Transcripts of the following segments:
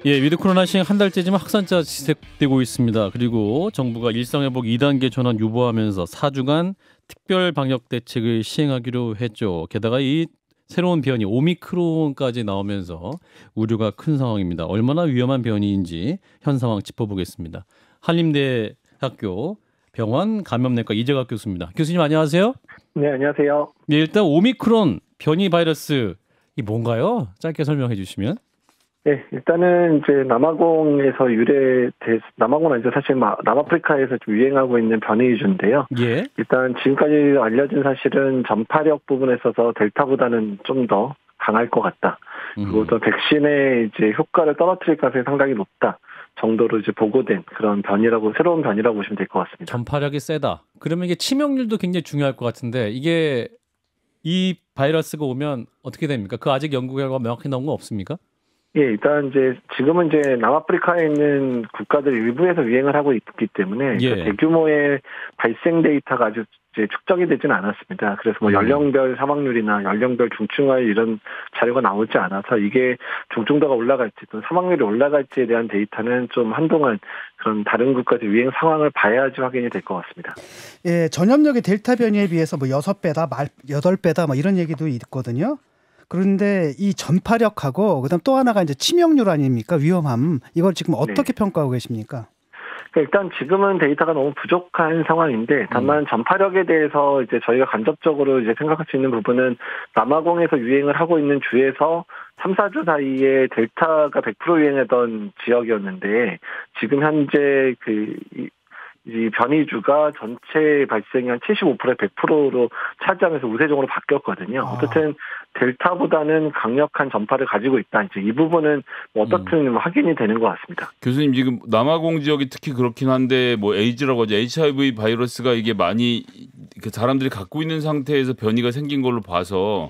예, 위드 코로나 시행 한 달째지만 확산자 지속되고 있습니다. 그리고 정부가 일상회복 2단계 전환 유보하면서 4주간 특별 방역 대책을 시행하기로 했죠. 게다가 이 새로운 변이 오미크론까지 나오면서 우려가 큰 상황입니다. 얼마나 위험한 변이인지 현 상황 짚어보겠습니다. 한림대학교 병원 감염내과 이재갑 교수입니다. 교수님 안녕하세요. 네, 안녕하세요. 네, 일단 오미크론 변이 바이러스 이 뭔가요? 짧게 설명해 주시면. 네, 일단은 이제 남아공에서 남아공은 아니죠. 사실 남아프리카에서 좀 유행하고 있는 변이주인데요. 예. 일단 지금까지 알려진 사실은 전파력 부분에 있어서 델타보다는 좀 더 강할 것 같다. 그리고 또 백신의 이제 효과를 떨어뜨릴 가능성이 상당히 높다 정도로 이제 보고된 그런 새로운 변이라고 보시면 될 것 같습니다. 전파력이 세다. 그러면 이게 치명률도 굉장히 중요할 것 같은데 이게 이 바이러스가 오면 어떻게 됩니까? 그 아직 연구 결과 명확히 나온 건 없습니까? 예, 일단 지금은 남아프리카에 있는 국가들 일부에서 유행을 하고 있기 때문에 예. 대규모의 발생 데이터가 아주 축적이 되지는 않았습니다. 그래서 연령별 사망률이나 연령별 중증화율 이런 자료가 나오지 않아서 이게 중증도가 올라갈지 또 사망률이 올라갈지에 대한 데이터는 좀 한동안 그런 다른 국가들 유행 상황을 봐야지 확인이 될 것 같습니다. 예, 전염력이 델타 변이에 비해서 6배다, 8배다 이런 얘기도 있거든요. 그런데 이 전파력하고 그다음 또 하나가 이제 치명률 아닙니까? 위험함. 이걸 지금 어떻게 평가하고 계십니까? 일단 지금은 데이터가 너무 부족한 상황인데 다만 전파력에 대해서 이제 저희가 간접적으로 이제 생각할 수 있는 부분은 남아공에서 유행을 하고 있는 주에서 3, 4주 사이에 델타가 100% 유행하던 지역이었는데 지금 현재 이 변이주가 전체 발생이 한 75%에 100%로 차지하면서 우세종으로 바뀌었거든요. 어쨌든 델타보다는 강력한 전파를 가지고 있다. 이제 이 부분은 어떻든 확인이 되는 것 같습니다. 교수님 지금 남아공 지역이 특히 그렇긴 한데 에이즈라고 하죠. HIV 바이러스가 이게 많이 사람들이 갖고 있는 상태에서 변이가 생긴 걸로 봐서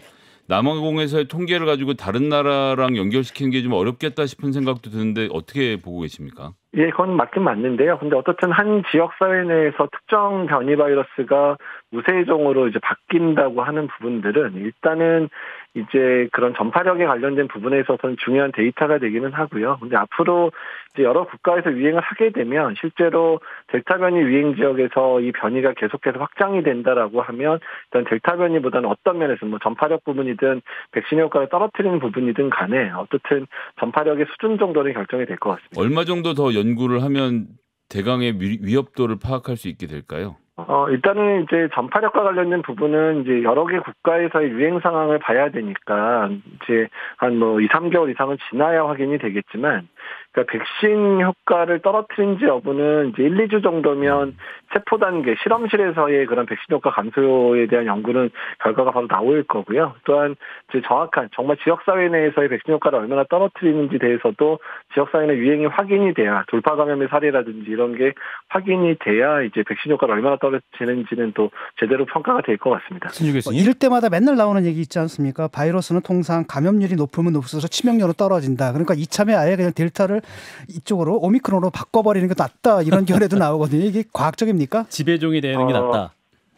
남아공에서의 통계를 가지고 다른 나라랑 연결시키는 게 좀 어렵겠다 싶은 생각도 드는데 어떻게 보고 계십니까? 예, 그건 맞긴 맞는데요. 근데 어떻든 한 지역 사회 내에서 특정 변이 바이러스가 우세종으로 이제 바뀐다고 하는 부분들은 일단은 이제 그런 전파력에 관련된 부분에 있어서는 중요한 데이터가 되기는 하고요. 근데 앞으로 이제 여러 국가에서 유행을 하게 되면 실제로 델타 변이 유행 지역에서 이 변이가 계속해서 확장이 된다라고 하면 일단 델타 변이보다는 어떤 면에서 전파력 부분이든 백신 효과를 떨어뜨리는 부분이든 간에 어떻든 전파력의 수준 정도는 결정이 될 것 같습니다. 얼마 정도 더 연구를 하면 대강의 위협도를 파악할 수 있게 될까요? 일단은 이제 전파력과 관련된 부분은 이제 여러 개 국가에서의 유행 상황을 봐야 되니까 이제 한 2, 3개월 이상은 지나야 확인이 되겠지만 그러니까 백신 효과를 떨어뜨린지 여부는 이제 1, 2주 정도면 세포 단계 실험실에서의 그런 백신 효과 감소에 대한 연구는 결과가 바로 나올 거고요. 또한 이제 정확한 정말 지역 사회 내에서의 백신 효과를 얼마나 떨어뜨리는지 대해서도 지역 사회 내 유행이 확인이 돼야 돌파 감염의 사례라든지 이런 게 확인이 돼야 이제 백신 효과를 얼마나 떨어지는지는 또 제대로 평가가 될 것 같습니다. 이럴 때마다 맨날 나오는 얘기 있지 않습니까? 바이러스는 통상 감염률이 높으면 높을수록 치명률은 떨어진다. 그러니까 이참에 아예 그냥 델타를 이쪽으로 오미크론으로 바꿔버리는 게 낫다 이런 견해도 나오거든요. 이게 과학적입니까? 지배종이 되는 게 낫다.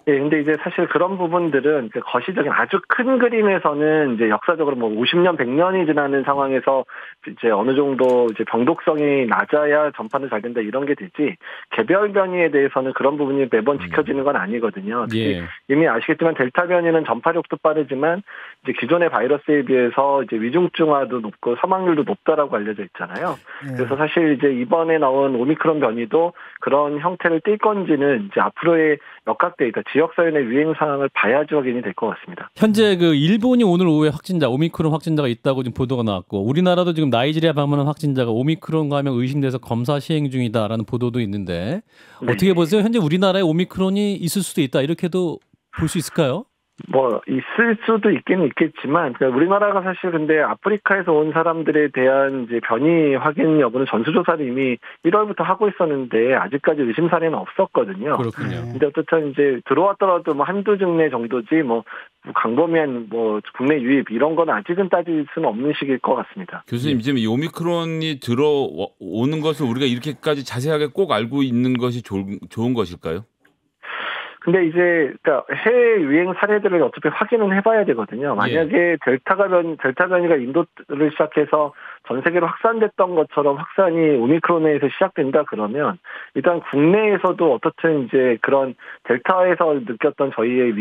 예, 근데 이제 사실 그런 부분들은 거시적인 아주 큰 그림에서는 이제 역사적으로 50년, 100년이 지나는 상황에서 이제 어느 정도 이제 병독성이 낮아야 전파는 잘 된다 이런 게 되지 개별 변이에 대해서는 그런 부분이 매번 지켜지는 건 아니거든요. 예. 이미 아시겠지만 델타 변이는 전파력도 빠르지만 이제 기존의 바이러스에 비해서 이제 위중증화도 높고 사망률도 높다라고 알려져 있잖아요. 그래서 사실 이제 이번에 나온 오미크론 변이도 그런 형태를 띌 건지는 이제 앞으로의 역학 데이터 지역 사회 내 유행 상황을 봐야지 확인이 될 것 같습니다. 현재 일본이 오늘 오후에 오미크론 확진자가 있다고 지금 보도가 나왔고 우리나라도 지금 나이지리아 방문한 확진자가 오미크론 감염 의심돼서 검사 시행 중이다라는 보도도 있는데 어떻게 보세요? 현재 우리나라에 오미크론이 있을 수도 있다 이렇게도 볼 수 있을까요? 있을 수도 있긴 있겠지만, 우리나라가 사실 근데 아프리카에서 온 사람들에 대한 이제 변이 확인 여부는 전수조사를 이미 1월부터 하고 있었는데, 아직까지 의심 사례는 없었거든요. 그렇군요. 근데 어쨌든 이제 들어왔더라도 한두 증례 정도지, 광범위한 국내 유입 이런 건 아직은 따질 수는 없는 시기일 것 같습니다. 교수님, 지금 이 오미크론이 들어오는 것을 우리가 이렇게까지 자세하게 꼭 알고 있는 것이 좋은 것일까요? 근데 이제 해외 유행 사례들을 어차피 확인은 해봐야 되거든요. 만약에 델타 변이가 인도를 시작해서 전 세계로 확산됐던 것처럼 확산이 오미크론에서 시작된다 그러면 일단 국내에서도 어떻든 이제 그런 델타에서 느꼈던 저희의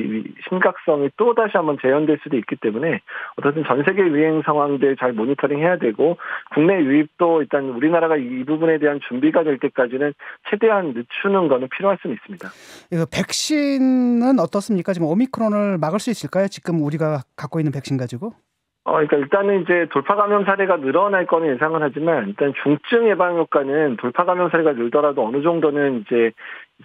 심각성이 또 다시 한번 재현될 수도 있기 때문에 어떻든 전 세계 유행 상황들 잘 모니터링해야 되고 국내 유입도 일단 우리나라가 이 부분에 대한 준비가 될 때까지는 최대한 늦추는 거는 필요할 수는 있습니다. 이거 백신은 어떻습니까? 지금 오미크론을 막을 수 있을까요? 지금 우리가 갖고 있는 백신 가지고? 그러니까 일단은 이제 돌파 감염 사례가 늘어날 거는 예상은 하지만 일단 중증 예방 효과는 돌파 감염 사례가 늘더라도 어느 정도는 이제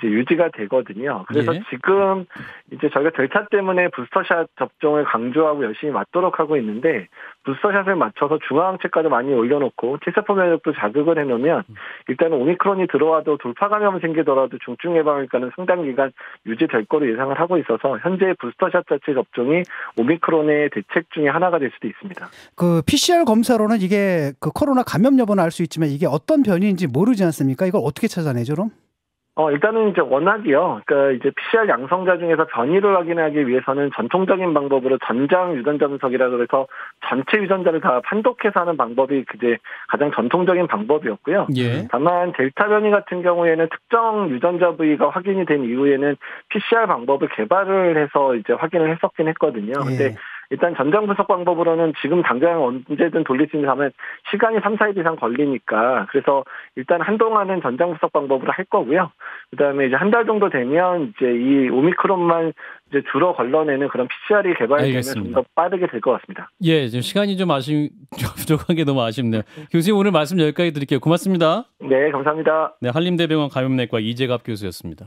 유지가 되거든요. 그래서 예. 지금 이제 저희가 델타 때문에 부스터샷 접종을 강조하고 열심히 맞도록 하고 있는데 부스터샷을 맞춰서 중화항체까지 많이 올려놓고 T세포 면역도 자극을 해놓으면 일단은 오미크론이 들어와도 돌파 감염이 생기더라도 중증 예방 효과는 상당 기간 유지될 거로 예상을 하고 있어서 현재 부스터샷 자체 접종이 오미크론의 대책 중에 하나가 될 수도 있습니다. 그 PCR 검사로는 이게 그 코로나 감염 여부는 알 수 있지만 이게 어떤 변이인지 모르지 않습니까? 이걸 어떻게 찾아내죠, 그럼? 일단은 이제 워낙이요. 그러니까 이제 PCR 양성자 중에서 변이를 확인하기 위해서는 전통적인 방법으로 전장 유전자 분석이라고 해서 전체 유전자를 다 판독해서 하는 방법이 이제 가장 전통적인 방법이었고요. 예. 다만 델타 변이 같은 경우에는 특정 유전자 부위가 확인이 된 이후에는 PCR 방법을 개발을 해서 이제 확인을 했었긴 했거든요. 근데 예. 일단 전장 분석 방법으로는 지금 당장 언제든 돌릴 수 있는 하면 시간이 3, 4일 이상 걸리니까 그래서 일단 한동안은 전장 분석 방법으로 할 거고요. 그다음에 이제 한 달 정도 되면 이제 이 오미크론만 이제 주로 걸러내는 그런 PCR이 개발되면 좀 더 빠르게 될 것 같습니다. 예, 지금 시간이 좀 부족한 게 너무 아쉽네요. 교수님 오늘 말씀 여기까지 드릴게요. 고맙습니다. 네, 감사합니다. 네, 한림대병원 감염내과 이재갑 교수였습니다.